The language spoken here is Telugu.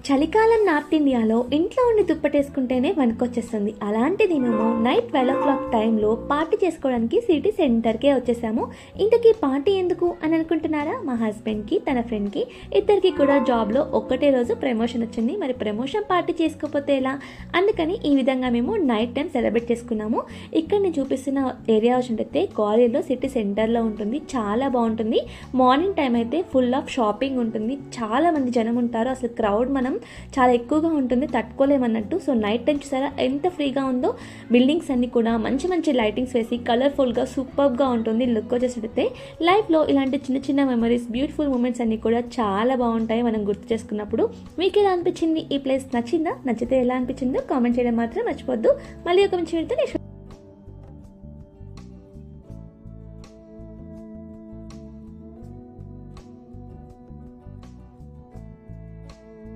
చలికాలం నార్త్ ఇండియాలో ఇంట్లో ఉండి దుప్పటేసుకుంటేనే వణుకొచ్చేస్తుంది. అలాంటిది మేము నైట్ 12 o'clock టైంలో పార్టీ చేసుకోవడానికి సిటీ సెంటర్కే వచ్చేసాము. ఇంతకీ పార్టీ ఎందుకు అని అనుకుంటున్నారా? మా హస్బెండ్కి తన ఫ్రెండ్కి ఇద్దరికి కూడా జాబ్లో ఒక్కటే రోజు ప్రమోషన్ వచ్చింది. మరి ప్రమోషన్ పార్టీ చేసుకోకపోతే ఎలా? అందుకని ఈ విధంగా మేము నైట్ టైం సెలబ్రేట్ చేసుకున్నాము. ఇక్కడ నేను చూపిస్తున్న ఏరియా వచ్చినట్టయితే గ్వాలియర్లో సిటీ సెంటర్లో ఉంటుంది. చాలా బాగుంటుంది. మార్నింగ్ టైం అయితే ఫుల్ ఆఫ్ షాపింగ్ ఉంటుంది. చాలా మంది జనం ఉంటారు. అసలు క్రౌడ్ మనం చాలా ఎక్కువగా ఉంటుంది, తట్టుకోలేమన్నట్టు. సో నైట్ టైం చూసారా ఎంత ఫ్రీగా ఉందో. బిల్డింగ్స్ అన్నీ కూడా మంచి మంచి లైటింగ్స్ వేసి కలర్ఫుల్గా సూపర్గా ఉంటుంది. లుక్ వచ్చేసరికి లైఫ్లో ఇలాంటి చిన్న చిన్న మెమరీస్, బ్యూటిఫుల్ మూమెంట్స్ అన్నీ కూడా చాలా బాగుంటాయి మనం గుర్తు చేసుకున్నప్పుడు. మీకు ఎలా అనిపించింది? ఈ ప్లేస్ నచ్చిందా? నచ్చితే ఎలా అనిపించిందో కామెంట్ చేయడం మాత్రం మర్చిపోద్దు. మళ్ళీ ఒక మంచి వీడియోతో